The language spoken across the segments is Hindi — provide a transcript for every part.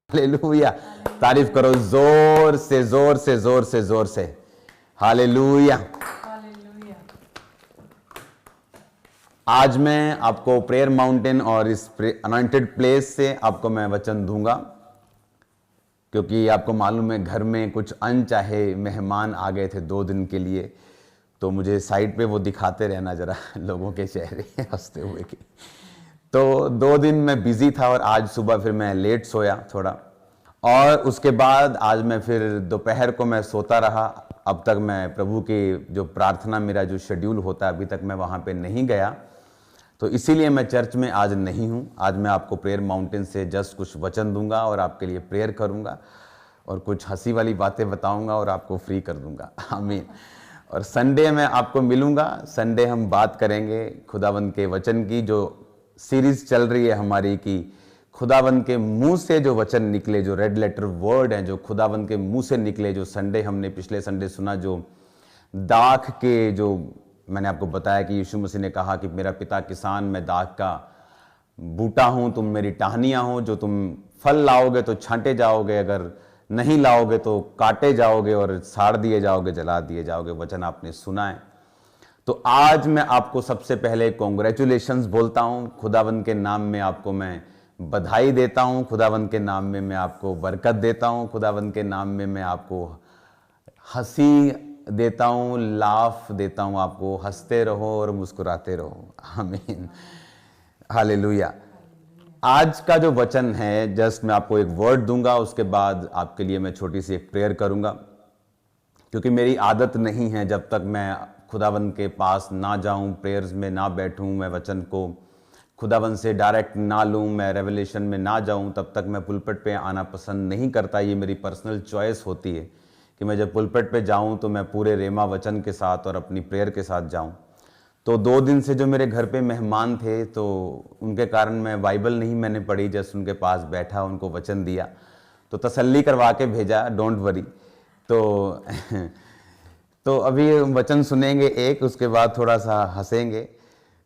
हालेलुया। तारीफ करो जोर से जोर से जोर से जोर से। हालेलुया। आज मैं आपको प्रेयर माउंटेन और इस अनॉइंटेड प्लेस से आपको मैं वचन दूंगा, क्योंकि आपको मालूम है घर में कुछ अनचाहे मेहमान आ गए थे 2 दिन के लिए, तो मुझे साइड पे वो दिखाते रहना जरा लोगों के चेहरे हंसते हुए के। तो 2 दिन मैं बिजी था और आज सुबह फिर मैं लेट सोया थोड़ा, और उसके बाद आज मैं फिर दोपहर को मैं सोता रहा। अब तक मैं प्रभु की जो प्रार्थना, मेरा जो शेड्यूल होता है, अभी तक मैं वहाँ पे नहीं गया, तो इसीलिए मैं चर्च में आज नहीं हूँ। आज मैं आपको प्रेयर माउंटेन से जस्ट कुछ वचन दूंगा और आपके लिए प्रेयर करूँगा और कुछ हंसी वाली बातें बताऊँगा और आपको फ्री कर दूँगा। आमीन। और संडे मैं आपको मिलूँगा। संडे हम बात करेंगे खुदावंद के वचन की, जो सीरीज चल रही है हमारी कि खुदावंद के मुंह से जो वचन निकले, जो रेड लेटर वर्ड हैं, जो खुदावंद के मुंह से निकले, जो संडे हमने पिछले संडे सुना, जो दाख के, जो मैंने आपको बताया कि यीशु मसीह ने कहा कि मेरा पिता किसान, मैं दाख का बूटा हूं, तुम मेरी टहनियां हो, जो तुम फल लाओगे तो छांटे जाओगे, अगर नहीं लाओगे तो काटे जाओगे और साड़ दिए जाओगे, जला दिए जाओगे। वचन आपने सुना है। तो आज मैं आपको सबसे पहले कॉन्ग्रेचुलेशंस बोलता हूं। खुदावंद के नाम में आपको मैं बधाई देता हूं, खुदावंद के नाम में मैं आपको बरकत देता हूं, खुदावंद के नाम में मैं आपको हंसी देता हूं, लाफ देता हूं, आपको हंसते रहो और मुस्कुराते रहो। आमीन। हालेलुया। आज का जो वचन है, जस्ट मैं आपको एक वर्ड दूंगा, उसके बाद आपके लिए मैं छोटी सी एक प्रेयर करूंगा, क्योंकि मेरी आदत नहीं है जब तक मैं खुदावंद के पास ना जाऊं, प्रेयर्स में ना बैठूं, मैं वचन को खुदावंद से डायरेक्ट ना लूं, मैं रेवलेशन में ना जाऊं, तब तक मैं पुलपिट पे आना पसंद नहीं करता। ये मेरी पर्सनल चॉइस होती है कि मैं जब पुलपिट पे जाऊं तो मैं पूरे रेमा वचन के साथ और अपनी प्रेयर के साथ जाऊं। तो 2 दिन से जो मेरे घर पे मेहमान थे, तो उनके कारण मैं बाइबल नहीं मैंने पढ़ी, जस्ट उनके पास बैठा, उनको वचन दिया, तो तसल्ली करवा के भेजा, डोंट वरी। तो तो अभी वचन सुनेंगे एक, उसके बाद थोड़ा सा हंसेंगे।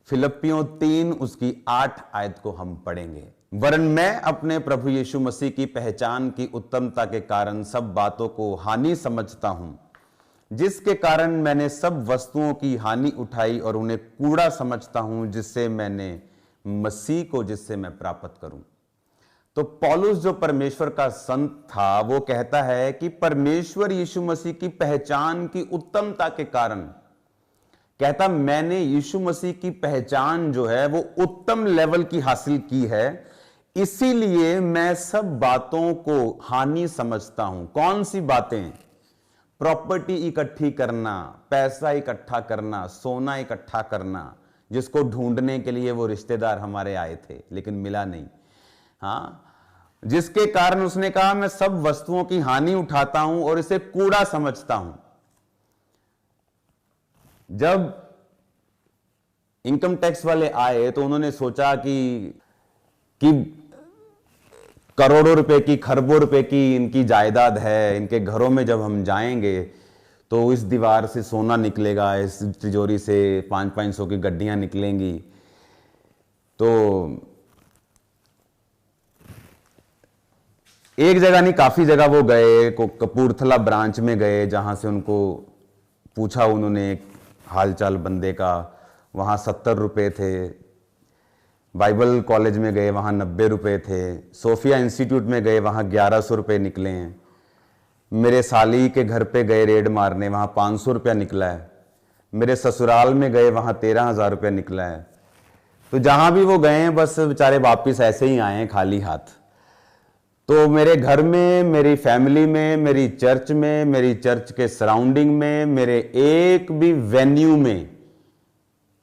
फिलिप्पियों 3 उसकी 8 आयत को हम पढ़ेंगे। वरन मैं अपने प्रभु यीशु मसीह की पहचान की उत्तमता के कारण सब बातों को हानि समझता हूं, जिसके कारण मैंने सब वस्तुओं की हानि उठाई और उन्हें कूड़ा समझता हूं, जिससे मैंने मसीह को, जिससे मैं प्राप्त करूं। तो पौलुस जो परमेश्वर का संत था, वो कहता है कि परमेश्वर यीशु मसीह की पहचान की उत्तमता के कारण, कहता मैंने यीशु मसीह की पहचान जो है वो उत्तम लेवल की हासिल की है, इसीलिए मैं सब बातों को हानि समझता हूं। कौन सी बातें? प्रॉपर्टी इकट्ठी करना, पैसा इकट्ठा करना, सोना इकट्ठा करना, जिसको ढूंढने के लिए वो रिश्तेदार हमारे आए थे लेकिन मिला नहीं। हाँ, जिसके कारण उसने कहा मैं सब वस्तुओं की हानि उठाता हूं और इसे कूड़ा समझता हूं। जब इनकम टैक्स वाले आए तो उन्होंने सोचा कि करोड़ों रुपए की, खरबों रुपए की इनकी जायदाद है, इनके घरों में जब हम जाएंगे तो इस दीवार से सोना निकलेगा, इस तिजोरी से 500 की गड्डियां निकलेंगी। तो एक जगह नहीं, काफी जगह वो गए, कपूरथला ब्रांच में गए, जहां से उनको पूछा उन्होंने हालचाल बंदे का, वहाँ 70 रुपये थे। बाइबल कॉलेज में गए, वहाँ 90 रुपये थे। सोफिया इंस्टीट्यूट में गए, वहाँ 1100 रुपये निकले हैं। मेरे साली के घर पे गए रेड मारने, वहाँ 500 रुपया निकला है। मेरे ससुराल में गए, वहाँ 13,000 रुपया निकला है। तो जहाँ भी वो गए हैं, बस बेचारे वापिस ऐसे ही आए हैं खाली हाथ। तो मेरे घर में, मेरी फैमिली में, मेरी चर्च में, मेरी चर्च के सराउंडिंग में, मेरे एक भी वेन्यू में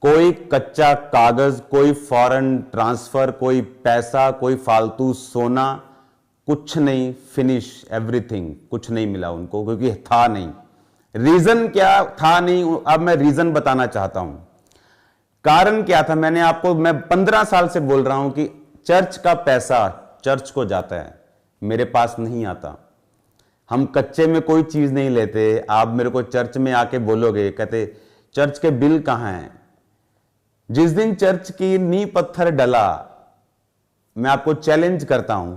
कोई कच्चा कागज, कोई फॉरेन ट्रांसफर, कोई पैसा, कोई फालतू सोना, कुछ नहीं। फिनिश एवरीथिंग, कुछ नहीं मिला उनको, क्योंकि था नहीं। रीजन क्या था? नहीं, अब मैं रीजन बताना चाहता हूं। कारण क्या था? मैं 15 साल से बोल रहा हूं कि चर्च का पैसा चर्च को जाता है, मेरे पास नहीं आता। हम कच्चे में कोई चीज नहीं लेते। आप मेरे को चर्च में आके बोलोगे, कहते चर्च के बिल कहां हैं? जिस दिन चर्च की नींव पत्थर डला, मैं आपको चैलेंज करता हूं,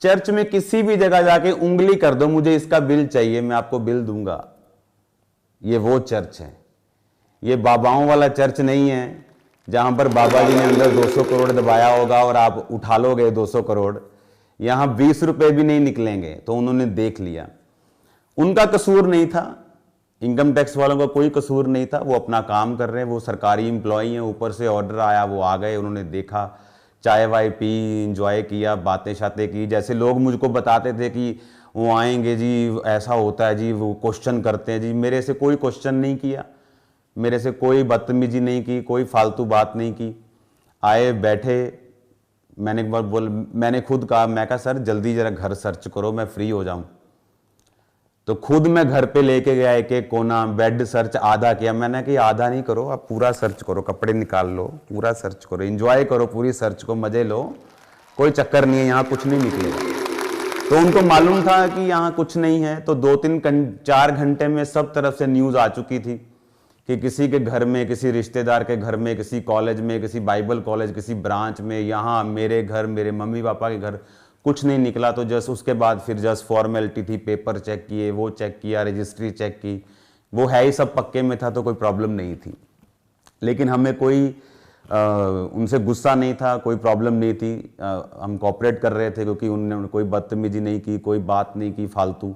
चर्च में किसी भी जगह जाके उंगली कर दो, मुझे इसका बिल चाहिए, मैं आपको बिल दूंगा। ये वो चर्च है। ये बाबाओं वाला चर्च नहीं है जहां पर बाबा जी ने अंदर 200 करोड़ दबाया होगा और आप उठा लोगे 200 करोड़। यहां 20 रुपए भी नहीं निकलेंगे। तो उन्होंने देख लिया, उनका कसूर नहीं था, इनकम टैक्स वालों का कोई कसूर नहीं था, वो अपना काम कर रहे हैं, वो सरकारी एम्प्लॉई हैं, ऊपर से ऑर्डर आया, वो आ गए, उन्होंने देखा, चाय वाय पी, इंजॉय किया, बातें शातें की। जैसे लोग मुझको बताते थे कि वो आएंगे जी, ऐसा होता है जी, वो क्वेश्चन करते हैं जी, मेरे से कोई क्वेश्चन नहीं किया, मेरे से कोई बदतमीजी नहीं की, कोई फालतू बात नहीं की। आए, बैठे, मैंने एक बार मैंने खुद कहा, मैं कहा सर जल्दी जरा घर सर्च करो, मैं फ्री हो जाऊं। तो खुद मैं घर पे लेके गया, एक एक कोना, बेड सर्च आधा किया। मैंने कि आधा नहीं करो, आप पूरा सर्च करो, कपड़े निकाल लो, पूरा सर्च करो, एंजॉय करो पूरी सर्च को, मजे लो, कोई चक्कर नहीं है, यहाँ कुछ नहीं निकलेगा। तो उनको मालूम था कि यहाँ कुछ नहीं है। तो 2-3-4 घंटे में सब तरफ से न्यूज आ चुकी थी कि किसी के घर में, किसी रिश्तेदार के घर में, किसी कॉलेज में, किसी बाइबल कॉलेज, किसी ब्रांच में, यहाँ मेरे घर, मेरे मम्मी पापा के घर कुछ नहीं निकला। तो जस्ट उसके बाद फिर जस्ट फॉर्मेलिटी थी, पेपर चेक किए, वो चेक किया, रजिस्ट्री चेक की, वो है ही सब पक्के में था, तो कोई प्रॉब्लम नहीं थी। लेकिन हमें कोई उनसे गुस्सा नहीं था, कोई प्रॉब्लम नहीं थी, हम कोऑपरेट कर रहे थे, क्योंकि उन्होंने कोई बदतमीजी नहीं की, कोई बात नहीं की फालतू,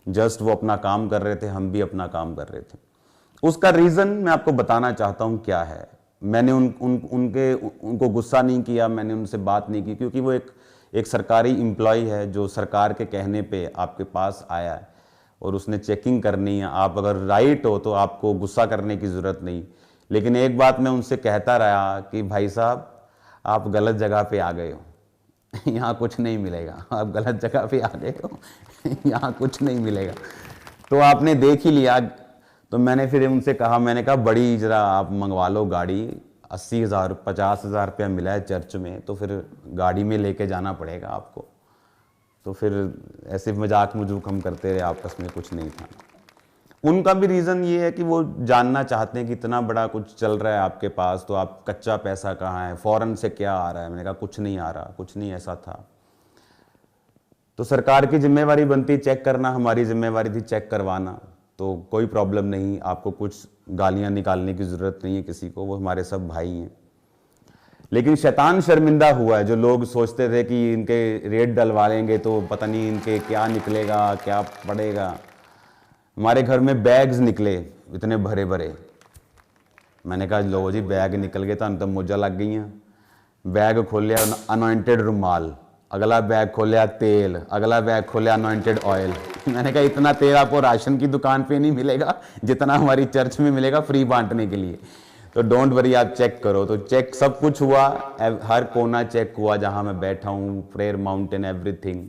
जस्ट वो अपना काम कर रहे थे, हम भी अपना काम कर रहे थे। उसका रीज़न मैं आपको बताना चाहता हूँ क्या है। मैंने उनको गुस्सा नहीं किया, मैंने उनसे बात नहीं की, क्योंकि वो एक सरकारी एम्प्लॉय है जो सरकार के कहने पे आपके पास आया है और उसने चेकिंग करनी है। आप अगर राइट हो तो आपको गुस्सा करने की ज़रूरत नहीं। लेकिन एक बात मैं उनसे कहता रहा कि भाई साहब, आप गलत जगह पे आ गए हो, यहाँ कुछ नहीं मिलेगा, आप गलत जगह पे आ गए हो, यहाँ कुछ नहीं मिलेगा। तो आपने देख ही लिया। तो मैंने फिर उनसे कहा, मैंने कहा बड़ी जरा आप मंगवा लो गाड़ी, 80,000 50,000 रुपया मिला है चर्च में, तो फिर गाड़ी में लेके जाना पड़ेगा आपको। तो फिर ऐसे मजाक मजूक हम करते रहे, आपस में कुछ नहीं था। उनका भी रीज़न ये है कि वो जानना चाहते हैं कि इतना बड़ा कुछ चल रहा है आपके पास, तो आप कच्चा पैसा कहाँ है, फॉरेन से क्या आ रहा है। मैंने कहा कुछ नहीं आ रहा, कुछ नहीं ऐसा था। तो सरकार की जिम्मेवारी बनती चेक करना, हमारी जिम्मेवारी थी चेक करवाना। तो कोई प्रॉब्लम नहीं, आपको कुछ गालियां निकालने की ज़रूरत नहीं है किसी को, वो हमारे सब भाई हैं। लेकिन शैतान शर्मिंदा हुआ है। जो लोग सोचते थे कि इनके रेट डलवा लेंगे तो पता नहीं इनके क्या निकलेगा, क्या पड़ेगा। हमारे घर में बैग्स निकले इतने भरे भरे। मैंने कहा लो जी, बैग निकल गए तो मुझे लग गई हैं। बैग खोलिया, अनॉइंटेड रुमाल, अगला बैग खोलिया तेल, अगला बैग खोलिया अनॉइंटेड ऑयल। मैंने कहा इतना तेल आपको राशन की दुकान पे नहीं मिलेगा जितना हमारी चर्च में मिलेगा फ्री बांटने के लिए। तो डोंट वरी, आप चेक करो। तो चेक सब कुछ हुआ, हर कोना चेक हुआ जहां मैं बैठा हूं, प्रेयर माउंटेन, एवरीथिंग।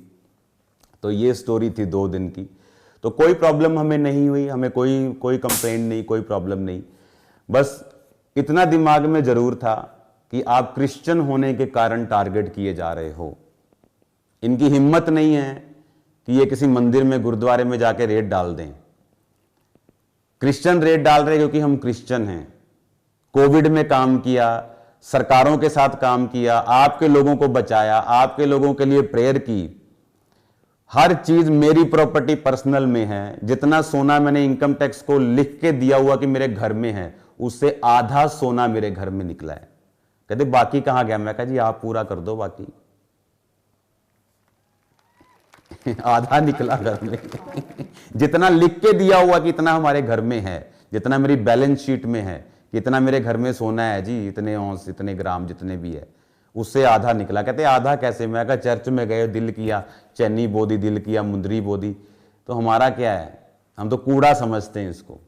तो ये स्टोरी थी 2 दिन की। तो कोई प्रॉब्लम हमें नहीं हुई, हमें कोई कंप्लेंट नहीं, कोई प्रॉब्लम नहीं। बस इतना दिमाग में जरूर था कि आप क्रिश्चियन होने के कारण टारगेट किए जा रहे हो। इनकी हिम्मत नहीं है कि ये किसी मंदिर में, गुरुद्वारे में जाके रेट डाल दें। क्रिश्चियन रेट डाल रहे क्योंकि हम क्रिश्चियन हैं। कोविड में काम किया, सरकारों के साथ काम किया, आपके लोगों को बचाया, आपके लोगों के लिए प्रेयर की। हर चीज मेरी प्रॉपर्टी पर्सनल में है। जितना सोना मैंने इनकम टैक्स को लिख के दिया हुआ कि मेरे घर में है, उससे आधा सोना मेरे घर में निकला है। कहते बाकी कहां गया? मैं कहा जी आप पूरा कर दो बाकी। आधा निकला घर में। जितना लिख के दिया हुआ कि इतना हमारे घर में है, जितना मेरी बैलेंस शीट में है कि इतना मेरे घर में सोना है जी, इतने औंस, इतने ग्राम, जितने भी है, उससे आधा निकला। कहते आधा कैसे? मैं कहा चर्च में गए, दिल किया, चैनी बो दी, दिल किया, मुंदरी बो दी। तो हमारा क्या है? हम तो कूड़ा समझते हैं इसको।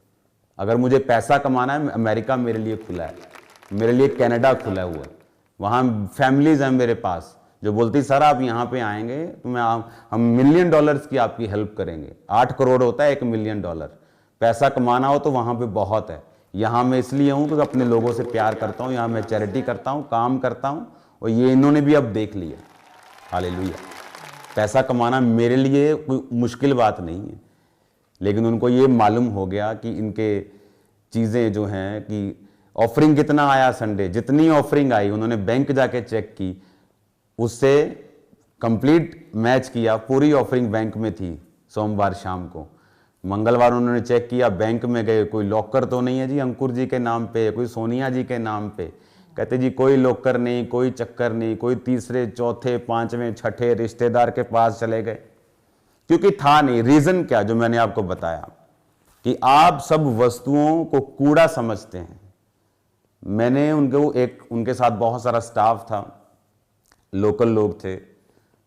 अगर मुझे पैसा कमाना है, अमेरिका मेरे लिए खुला है, मेरे लिए कनाडा खुला हुआ है। वहाँ फैमिलीज हैं मेरे पास जो बोलती सर आप यहाँ पे आएंगे तो हम $1 मिलियन की आपकी हेल्प करेंगे। 8 करोड़ होता है $1 मिलियन। पैसा कमाना हो तो वहाँ पे बहुत है। यहाँ मैं इसलिए हूँ क्योंकि अपने लोगों से प्यार करता हूँ, यहाँ मैं चैरिटी करता हूँ, काम करता हूँ, और ये इन्होंने भी अब देख लिया। हालेलुया। पैसा कमाना मेरे लिए कोई मुश्किल बात नहीं है, लेकिन उनको ये मालूम हो गया कि इनके चीज़ें जो हैं कि ऑफरिंग कितना आया संडे, जितनी ऑफरिंग आई उन्होंने बैंक जाके चेक की, उससे कंप्लीट मैच किया, पूरी ऑफरिंग बैंक में थी। सोमवार शाम को, मंगलवार उन्होंने चेक किया, बैंक में गए, कोई लॉकर तो नहीं है जी अंकुर जी के नाम पे, कोई सोनिया जी के नाम पे। कहते जी कोई लॉकर नहीं, कोई चक्कर नहीं। कोई तीसरे चौथे पांचवें छठे रिश्तेदार के पास चले गए, क्योंकि था नहीं। रीजन क्या, जो मैंने आपको बताया कि आप सब वस्तुओं को कूड़ा समझते हैं। मैंने उनके साथ बहुत सारा स्टाफ था, लोकल लोग थे,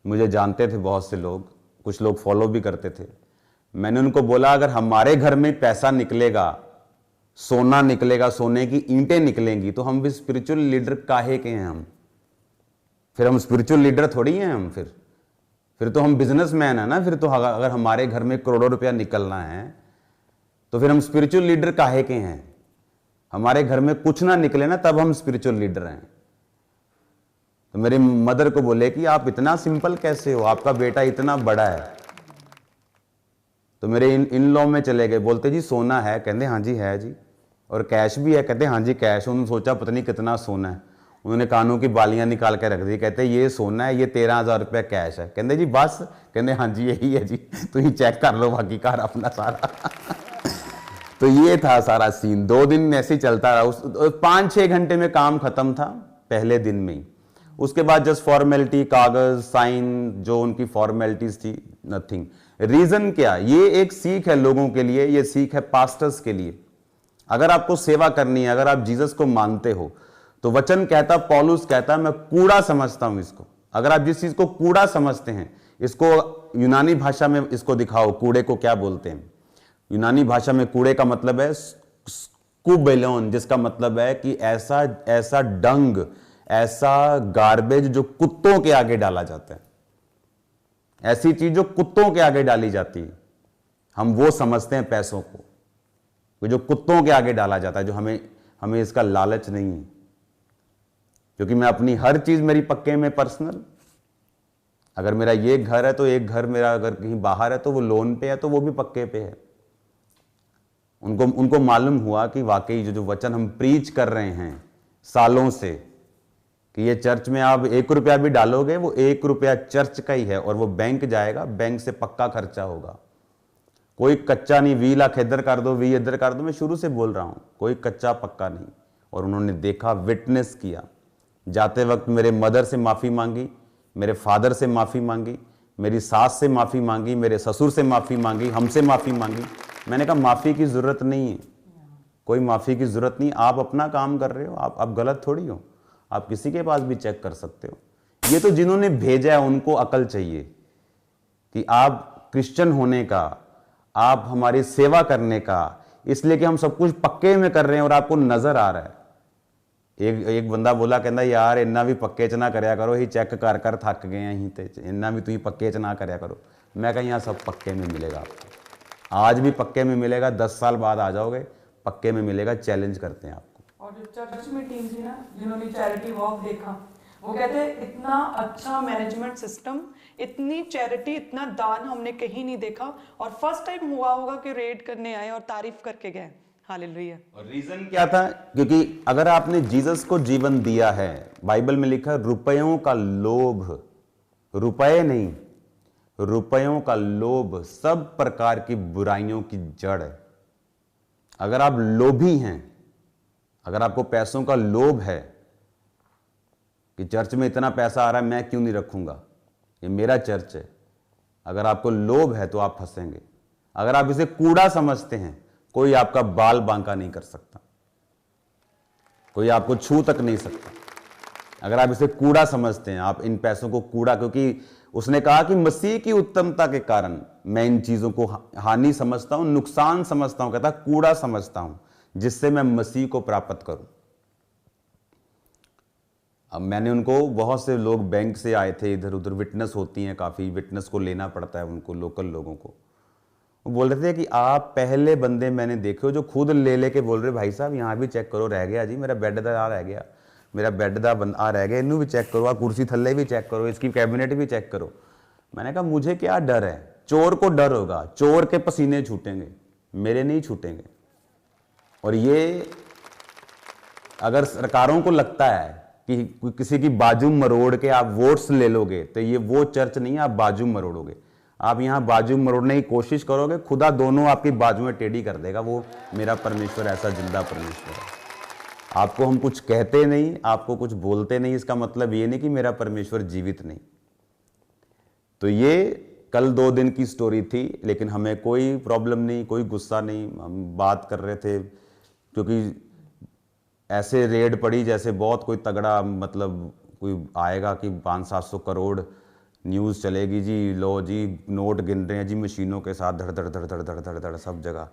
मुझे जानते थे बहुत से लोग, कुछ लोग फॉलो भी करते थे। मैंने उनको बोला अगर हमारे घर में पैसा निकलेगा, सोना निकलेगा, सोने की ईंटें निकलेंगी, तो हम भी स्पिरिचुअल लीडर काहे के हैं? हम फिर हम स्पिरिचुअल लीडर थोड़ी हैं। हम फिर तो हम बिजनेसमैन है ना। फिर तो अगर हमारे घर में करोड़ों रुपया निकलना है तो फिर हम स्पिरिचुअल लीडर काहे के हैं? हमारे घर में कुछ ना निकले ना, तब हम स्पिरिचुअल लीडर हैं। तो मेरी मदर को बोले कि आप इतना सिंपल कैसे हो, आपका बेटा इतना बड़ा है। तो मेरे इन लॉ में चले गए, बोलते जी सोना है? कहते हाँ जी है जी। और कैश भी है? कहते हाँ जी कैश। उन्होंने सोचा पता नहीं कितना सोना है, उन्होंने कानों की बालियां निकाल के रख दी। कहते ये सोना है, ये 13,000 रुपया कैश है। कहते जी बस? कहते हाँ जी यही है जी, तो ये चेक कर लो बाकी कार अपना सारा। तो ये था सारा सीन। 2 दिन ऐसे ही चलता रहा। 5-6 घंटे में काम खत्म था पहले दिन में ही। उसके बाद जस्ट फॉर्मेलिटी, कागज, साइन, जो उनकी फॉर्मेलिटीज थी, नथिंग। रीजन क्या? ये एक सीख है लोगों के लिए, ये सीख है पास्टर्स के लिए। अगर आपको सेवा करनी है, अगर आप जीसस को मानते हो, तो वचन कहता, पौलुस कहता, मैं कूड़ा समझता हूं इसको। अगर आप जिस चीज को कूड़ा समझते हैं, इसको यूनानी भाषा में इसको दिखाओ, कूड़े को क्या बोलते हैं। यूनानी भाषा में कूड़े का मतलब है स्कूबेलोन, जिसका मतलब है कि ऐसा डंग, ऐसा गार्बेज जो कुत्तों के आगे डाला जाता है, ऐसी चीज जो कुत्तों के आगे डाली जाती है, हम वो समझते हैं पैसों को, जो कुत्तों के आगे डाला जाता है, जो हमें इसका लालच नहीं है। क्योंकि मैं अपनी हर चीज मेरी पक्के में पर्सनल, अगर मेरा ये घर है तो एक घर मेरा अगर कहीं बाहर है तो वो लोन पे है, तो वो भी पक्के पे है। उनको मालूम हुआ कि वाकई जो वचन हम प्रीच कर रहे हैं सालों से, कि ये चर्च में आप 1 रुपया भी डालोगे, वो 1 रुपया चर्च का ही है और वो बैंक जाएगा, बैंक से पक्का खर्चा होगा। कोई कच्चा नहीं, 20 लाख इधर कर दो, 20 इधर कर दो। मैं शुरू से बोल रहा हूं, कोई कच्चा पक्का नहीं। और उन्होंने देखा, विटनेस किया। जाते वक्त मेरे मदर से माफी मांगी, मेरे फादर से माफी मांगी, मेरी सास से माफी मांगी, मेरे ससुर से माफी मांगी, हमसे माफी मांगी। मैंने कहा माफी की जरूरत नहीं है, कोई माफी की जरूरत नहीं। आप अपना काम कर रहे हो, आप गलत थोड़ी हो। आप किसी के पास भी चेक कर सकते हो। ये तो जिन्होंने भेजा है उनको अकल चाहिए कि आप क्रिश्चियन होने का, आप हमारी सेवा करने का, इसलिए कि हम सब कुछ पक्के में कर रहे हैं और आपको नजर आ रहा है। एक बंदा बोला, कहता यार इन्ना भी पक्के च ना करया करो, ही चेक कर कर थक गए हैं, ही ते इन्ना भी तुम पक्के च ना करया करो। मैं कहा यहाँ सब पक्के में मिलेगा आपको, आज भी पक्के में मिलेगा, 10 साल बाद आ जाओगे पक्के में मिलेगा। चैलेंज करते हैं आपको। और जो चर्च में टीम थी ना, जिन्होंने चैरिटी वॉक देखा, वो कहते हैं इतना अच्छा मैनेजमेंट सिस्टम, इतनी चैरिटी, इतना दान हमने कहीं नहीं देखा। और फर्स्ट टाइम हुआ होगा कि रेड करने आए और तारीफ करके गए। हालेलुया। और रीजन क्या था? क्योंकि अगर आपने जीसस को जीवन दिया है, बाइबल में लिखा रुपयों का लोभ, रुपए नहीं, रुपयों का लोभ सब प्रकार की बुराइयों की जड़ है। अगर आप लोभी हैं, अगर आपको पैसों का लोभ है कि चर्च में इतना पैसा आ रहा है, मैं क्यों नहीं रखूंगा, ये मेरा चर्च है, अगर आपको लोभ है तो आप फंसेंगे। अगर आप इसे कूड़ा समझते हैं, कोई आपका बाल बांका नहीं कर सकता, कोई आपको छू तक नहीं सकता। अगर आप इसे कूड़ा समझते हैं, आप इन पैसों को कूड़ा, क्योंकि उसने कहा कि मसीह की उत्तमता के कारण मैं इन चीजों को हानि समझता हूं, नुकसान समझता हूं, कहता कूड़ा समझता हूं, जिससे मैं मसीह को प्राप्त करूं। अब मैंने उनको, बहुत से लोग बैंक से आए थे, इधर उधर विटनेस होती हैं, काफी विटनेस को लेना पड़ता है उनको, लोकल लोगों को। वो बोल रहे थे कि आप पहले बंदे मैंने देखे हो जो खुद ले लेके बोल रहे भाई साहब यहाँ भी चेक करो, रह गया जी मेरा बेड दा आ रह गया, मेरा बेड दा आ रह गया, इनू भी चेक करो, कुर्सी थल्ले भी चेक करो, इसकी कैबिनेट भी चेक करो। मैंने कहा मुझे क्या डर है, चोर को डर होगा, चोर के पसीने छूटेंगे, मेरे नहीं छूटेंगे। और ये अगर सरकारों को लगता है कि किसी की बाजू मरोड़ के आप वोट्स ले लोगे, तो ये वो चर्च नहीं है आप बाजू मरोड़ोगे। आप यहाँ बाजू मरोड़ने की कोशिश करोगे, खुदा दोनों आपकी बाजुएं टेढ़ी कर देगा। वो मेरा परमेश्वर ऐसा जिंदा परमेश्वर है। आपको हम कुछ कहते नहीं, आपको कुछ बोलते नहीं, इसका मतलब ये नहीं कि मेरा परमेश्वर जीवित नहीं। तो ये कल 2 दिन की स्टोरी थी, लेकिन हमें कोई प्रॉब्लम नहीं, कोई गुस्सा नहीं। हम बात कर रहे थे क्योंकि ऐसे रेड पड़ी जैसे बहुत कोई तगड़ा, मतलब कोई आएगा कि 500-700 करोड़ न्यूज़ चलेगी जी, लो जी नोट गिन रहे हैं जी मशीनों के साथ, धड़ धड़ धड़ धड़ धड़ धड़ धड़ सब जगह।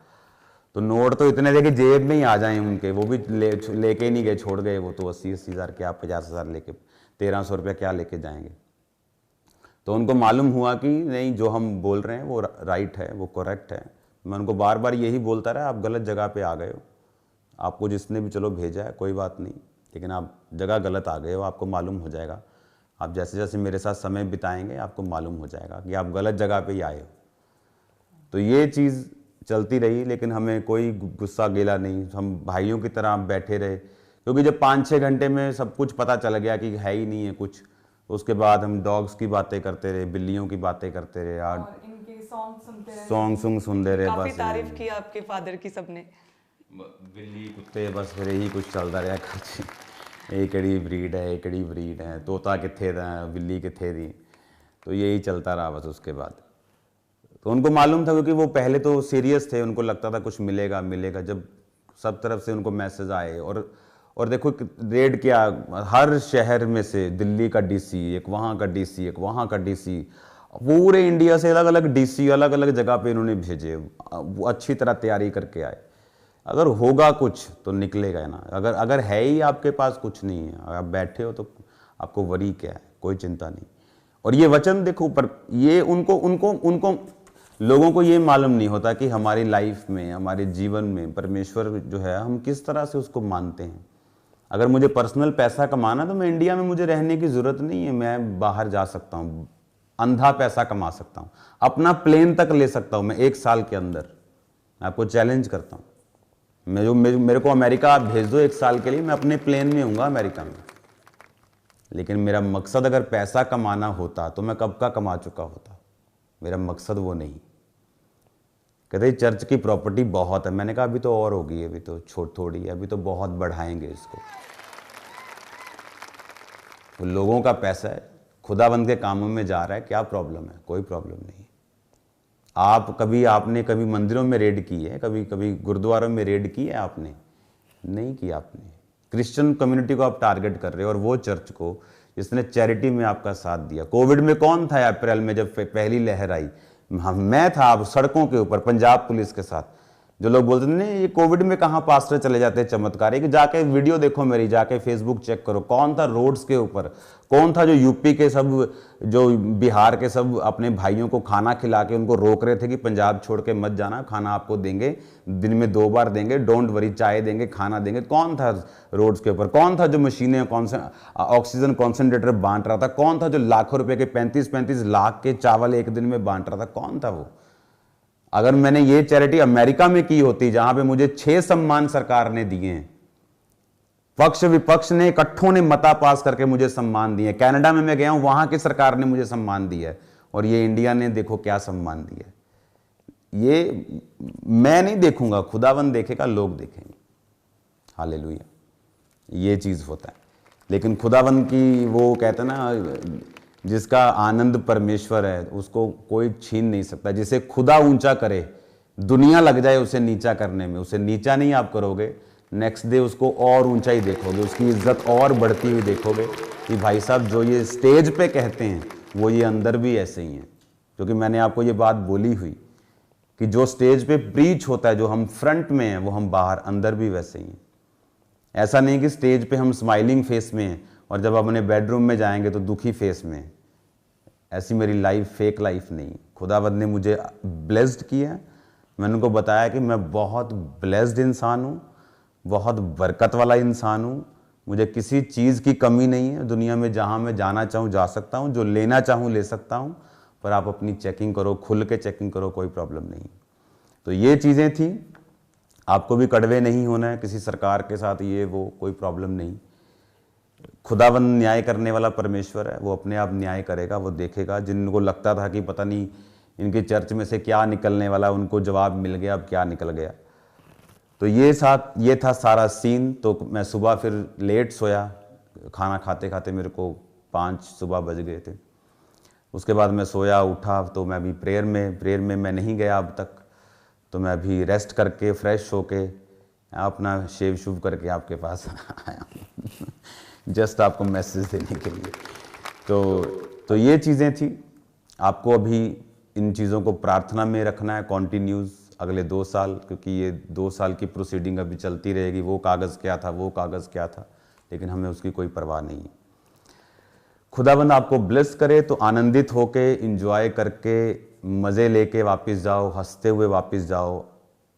तो नोट तो इतने थे कि जेब में ही आ जाए उनके, वो भी लेके ही नहीं गए, छोड़ गए। वो तो 80-80 हज़ार क्या 50 हज़ार लेके 1300 रुपया क्या लेके जाएंगे। तो उनको मालूम हुआ कि नहीं, जो हम बोल रहे हैं वो राइट है, वो करेक्ट है। मैं उनको बार बार यही बोलता रहा, आप गलत जगह पे आ गए हो। आपको जिसने भी चलो भेजा है कोई बात नहीं, लेकिन आप जगह गलत आ गए हो। आपको मालूम हो जाएगा, आप जैसे जैसे मेरे साथ समय बिताएंगे आपको मालूम हो जाएगा कि आप गलत जगह पे ही आए हो। तो ये चीज़ चलती रही, लेकिन हमें कोई गुस्सा गिला नहीं, हम भाइयों की तरह बैठे रहे। क्योंकि जब 5-6 घंटे में सब कुछ पता चल गया कि है ही नहीं है कुछ, उसके बाद हम डॉग्स की बातें करते रहे, बिल्लियों की बातें करते रहे, और इनके सॉन्ग सुनते रहे। काफी बस तारीफ की आपके फादर की सबने। बिल्ली कुत्ते बस फिर यही कुछ चलता रहा कुछ, ये कड़ी ब्रीड है, ये कड़ी ब्रीड है, तोता किथे था, बिल्ली किथे थी। तो यही चलता रहा बस। उसके बाद तो उनको मालूम था, क्योंकि वो पहले तो सीरियस थे, उनको लगता था कुछ मिलेगा मिलेगा। जब सब तरफ से उनको मैसेज आए, और देखो रेड क्या, हर शहर में से दिल्ली का डीसी, एक वहाँ का डीसी, एक वहाँ का डीसी, पूरे इंडिया से अलग अलग डीसी अलग अलग जगह पे इन्होंने भेजे। वो अच्छी तरह तैयारी करके आए। अगर होगा कुछ तो निकलेगा ना। अगर है ही आपके पास कुछ नहीं है, आप बैठे हो तो आपको वरी क्या है, कोई चिंता नहीं। और ये वचन देखो, पर ये उनको लोगों को ये मालूम नहीं होता कि हमारी लाइफ में, हमारे जीवन में परमेश्वर जो है हम किस तरह से उसको मानते हैं। अगर मुझे पर्सनल पैसा कमाना, तो मैं इंडिया में मुझे रहने की ज़रूरत नहीं है, मैं बाहर जा सकता हूँ, अंधा पैसा कमा सकता हूँ, अपना प्लेन तक ले सकता हूँ मैं 1 साल के अंदर। मैं आपको चैलेंज करता हूँ, मेरे को अमेरिका आप भेज दो 1 साल के लिए, मैं अपने प्लेन में हूँगा अमेरिका में। लेकिन मेरा मकसद अगर पैसा कमाना होता तो मैं कब का कमा चुका होता। मेरा मकसद वो नहीं। कहते चर्च की प्रॉपर्टी बहुत है। मैंने कहा अभी तो और होगी, अभी तो थोड़ी है, अभी तो बहुत बढ़ाएंगे इसको। वो लोगों का पैसा है, खुदाबंद के कामों में जा रहा है, क्या प्रॉब्लम है? कोई प्रॉब्लम नहीं। आपने कभी मंदिरों में रेड की है? कभी गुरुद्वारों में रेड की है आपने? नहीं की आपने। क्रिश्चियन कम्युनिटी को आप टारगेट कर रहे हो, और वो चर्च को जिसने चैरिटी में आपका साथ दिया। कोविड में कौन था अप्रैल में जब पहली लहर आई? मैं था आप सड़कों के ऊपर पंजाब पुलिस के साथ। जो लोग बोलते थे नहीं ये कोविड में कहाँ पास्टर चले जाते हैं चमत्कार, कि जाके वीडियो देखो मेरी, जाके फेसबुक चेक करो, कौन था रोड्स के ऊपर, कौन था जो यूपी के सब, जो बिहार के सब अपने भाइयों को खाना खिला के उनको रोक रहे थे कि पंजाब छोड़ के मत जाना, खाना आपको देंगे, दिन में 2 बार देंगे, डोंट वरी, चाय देंगे, खाना देंगे। कौन था रोड्स के ऊपर? कौन था जो मशीनें ऑक्सीजन कॉन्सेंट्रेटर बांट रहा था? कौन था जो लाखों रुपए के 35-35 लाख के चावल एक दिन में बांट रहा था? कौन था वो? अगर मैंने ये चैरिटी अमेरिका में की होती, जहां पे मुझे 6 सम्मान सरकार ने दिए हैं, पक्ष विपक्ष ने इकट्ठों ने मता पास करके मुझे सम्मान दिए। कनाडा में मैं गया हूं, वहां की सरकार ने मुझे सम्मान दिया है, और ये इंडिया ने देखो क्या सम्मान दिया है। ये मैं नहीं देखूंगा, खुदावंद देखेगा, लोग देखेंगे। हालेलुया। ये चीज होता है। लेकिन खुदावंद की वो कहते हैं ना, जिसका आनंद परमेश्वर है उसको कोई छीन नहीं सकता। जिसे खुदा ऊंचा करे, दुनिया लग जाए उसे नीचा करने में, उसे नीचा नहीं आप करोगे, नेक्स्ट डे उसको और ऊंचाई देखोगे, उसकी इज्जत और बढ़ती हुई देखोगे कि भाई साहब जो ये स्टेज पे कहते हैं वो ये अंदर भी ऐसे ही हैं। क्योंकि मैंने आपको ये बात बोली हुई कि जो स्टेज पे प्रीच होता है, जो हम फ्रंट में हैं, वो हम बाहर अंदर भी वैसे ही हैं। ऐसा नहीं कि स्टेज पे हम स्माइलिंग फेस में हैं और जब अपने बेडरूम में जाएंगे तो दुखी फेस में। ऐसी मेरी लाइफ फेक लाइफ नहीं। खुदावंद ने मुझे ब्लेस्ड किया है। मैंने उनको बताया कि मैं बहुत ब्लेस्ड इंसान हूँ, बहुत बरकत वाला इंसान हूँ, मुझे किसी चीज़ की कमी नहीं है। दुनिया में जहाँ मैं जाना चाहूँ जा सकता हूँ, जो लेना चाहूँ ले सकता हूँ, पर आप अपनी चेकिंग करो, खुल के चेकिंग करो, कोई प्रॉब्लम नहीं। तो ये चीज़ें थी। आपको भी कड़वे नहीं होना है किसी सरकार के साथ, ये वो कोई प्रॉब्लम नहीं। खुदावंद न्याय करने वाला परमेश्वर है, वो अपने आप न्याय करेगा, वो देखेगा। जिनको लगता था कि पता नहीं इनके चर्च में से क्या निकलने वाला, उनको जवाब मिल गया, अब क्या निकल गया। तो ये था सारा सीन। तो मैं सुबह फिर लेट सोया, खाना खाते खाते मेरे को 5 सुबह बज गए थे। उसके बाद मैं सोया, उठा तो मैं अभी प्रेयर में मैं नहीं गया अब तक। तो मैं अभी रेस्ट करके फ्रेश होके अपना शेव शुभ करके आपके पास आया हूँ जस्ट आपको मैसेज देने के लिए। तो ये चीज़ें थी। आपको अभी इन चीज़ों को प्रार्थना में रखना है कॉन्टिन्यूज़ अगले 2 साल, क्योंकि ये 2 साल की प्रोसीडिंग अभी चलती रहेगी। वो कागज़ क्या था, वो कागज़ क्या था, लेकिन हमें उसकी कोई परवाह नहीं है। खुदाबंद आपको ब्लेस करे तो आनंदित होके एंजॉय करके मज़े लेके वापस जाओ, हंसते हुए वापस जाओ।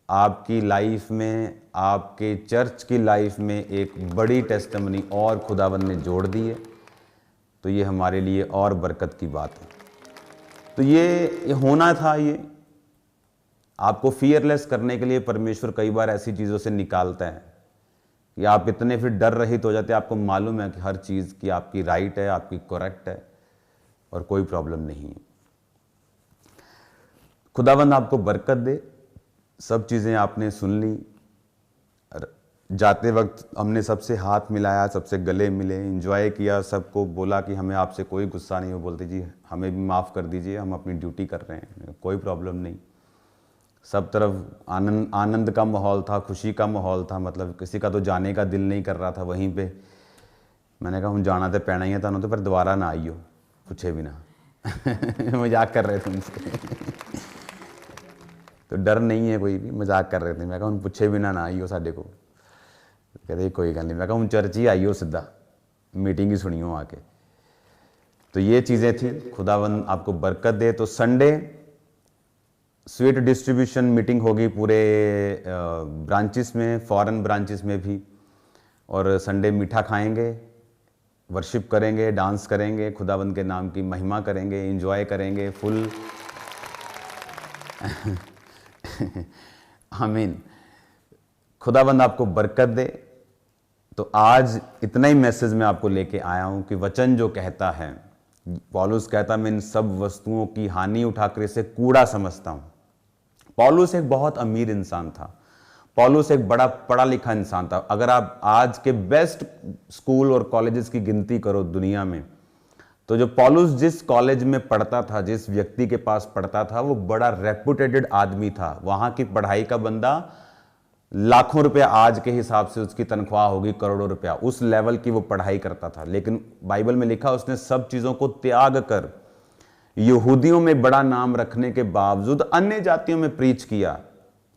आपकी लाइफ में, आपके चर्च की लाइफ में एक बड़ी टेस्टिमनी और खुदाबंद ने जोड़ दी है। तो ये हमारे लिए और बरकत की बात है। तो ये होना था। ये आपको फियरलेस करने के लिए परमेश्वर कई बार ऐसी चीज़ों से निकालता है कि आप इतने फिर डर रहित हो जाते हैं। आपको मालूम है कि हर चीज़ की आपकी राइट है, आपकी करेक्ट है और कोई प्रॉब्लम नहीं है। खुदावंद आपको बरकत दे। सब चीज़ें आपने सुन ली। जाते वक्त हमने सबसे हाथ मिलाया, सबसे गले मिले, एंजॉय किया, सबको बोला कि हमें आपसे कोई गुस्सा नहीं हो। बोलते जी हमें भी माफ़ कर दीजिए, हम अपनी ड्यूटी कर रहे हैं, कोई प्रॉब्लम नहीं। सब तरफ आनंद का माहौल था, खुशी का माहौल था। मतलब किसी का तो जाने का दिल नहीं कर रहा था वहीं पे। मैंने कहा हम जाना तो पैना ही है तो पर दोबारा ना आइयो, पूछे भी ना मजाक कर रहे थे उनसे तो डर नहीं है कोई भी, मजाक कर रहे थे। मैं कहा हम पूछे भी ना आइयो साडे को। कहते कोई गल नहीं। मैं कहा हम चर्च ही आइयो, सीधा मीटिंग ही सुनियो आके। तो ये चीज़ें थी। खुदावंद आपको बरकत दे। तो संडे स्वीट डिस्ट्रीब्यूशन मीटिंग होगी पूरे ब्रांचेस में, फॉरेन ब्रांचेस में भी। और संडे मीठा खाएंगे, वर्शिप करेंगे, डांस करेंगे, खुदावंद के नाम की महिमा करेंगे, एंजॉय करेंगे फुल आमीन। खुदावंद आपको बरकत दे। तो आज इतना ही मैसेज मैं आपको लेके आया हूं कि वचन जो कहता है, पौलुस कहता मैं इन सब वस्तुओं की हानि उठाकर इसे कूड़ा समझता हूं। पौलुस एक बहुत अमीर इंसान था। पौलुस एक बड़ा पढ़ा लिखा इंसान था। अगर आप आज के बेस्ट स्कूल और कॉलेजेस की गिनती करो दुनिया में, तो जो पौलुस जिस कॉलेज में पढ़ता था, जिस व्यक्ति के पास पढ़ता था, वो बड़ा रेपुटेटेड आदमी था। वहां की पढ़ाई का बंदा लाखों रुपया, आज के हिसाब से उसकी तनख्वाह होगी करोड़ों रुपया, उस लेवल की वो पढ़ाई करता था। लेकिन बाइबल में लिखा उसने सब चीजों को त्याग कर यहूदियों में बड़ा नाम रखने के बावजूद अन्य जातियों में प्रीच किया।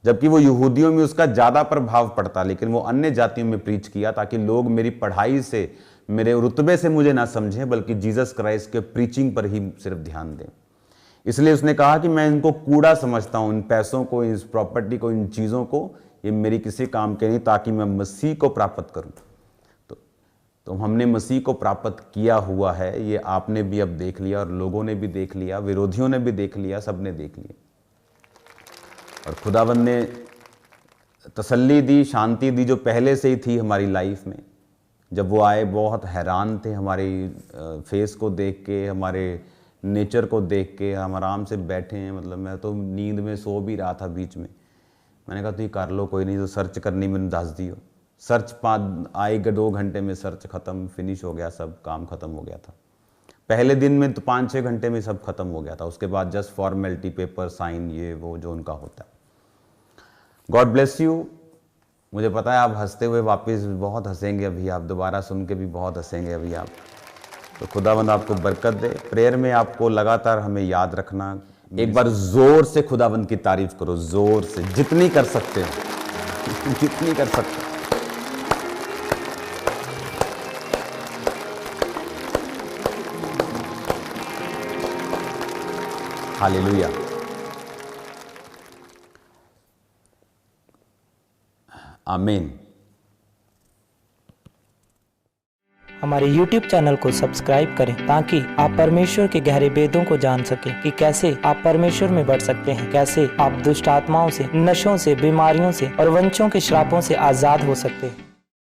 जबकि वो यहूदियों में उसका ज्यादा प्रभाव पड़ता, लेकिन वो अन्य जातियों में प्रीच किया ताकि लोग मेरी पढ़ाई से, मेरे रुतबे से मुझे ना समझें, बल्कि जीसस क्राइस्ट के प्रीचिंग पर ही सिर्फ ध्यान दें। इसलिए उसने कहा कि मैं इनको कूड़ा समझता हूं, इन पैसों को, इस प्रॉपर्टी को, इन चीजों को, ये मेरी किसी काम के नहीं, ताकि मैं मसीह को प्राप्त करूं। तो हमने मसीह को प्राप्त किया हुआ है। ये आपने भी अब देख लिया और लोगों ने भी देख लिया, विरोधियों ने भी देख लिया, सबने देख लिया। और खुदावंद ने तसल्ली दी, शांति दी, जो पहले से ही थी हमारी लाइफ में। जब वो आए बहुत हैरान थे हमारी फेस को देख के, हमारे नेचर को देख के। हम आराम से बैठे हैं, मतलब मैं तो नींद में सो भी रहा था बीच में। मैंने कहा तुम कर लो, कोई नहीं, तो सर्च करनी मैंने दस दियो। सर्च आएगा 2 घंटे में सर्च खत्म, फिनिश हो गया, सब काम खत्म हो गया था। पहले दिन में तो 5-6 घंटे में सब खत्म हो गया था। उसके बाद जस्ट फॉर्मेलिटी, पेपर साइन, ये वो जो उनका होता है। God bless you. मुझे पता है आप हंसते हुए वापस बहुत हंसेंगे अभी, आप दोबारा सुन के भी बहुत हंसेंगे अभी आप। तो खुदावंद आपको बरकत दे। प्रेयर में आपको लगातार हमें याद रखना। एक बार जोर से खुदावंद की तारीफ करो, जोर से, जितनी कर सकते हो जितनी कर सकते हो। हालेलुया। आमीन। हमारे YouTube चैनल को सब्सक्राइब करें ताकि आप परमेश्वर के गहरे भेदों को जान सकें कि कैसे आप परमेश्वर में बढ़ सकते हैं, कैसे आप दुष्ट आत्माओं से, नशों से, बीमारियों से और वंशों के श्रापों से आजाद हो सकते हैं।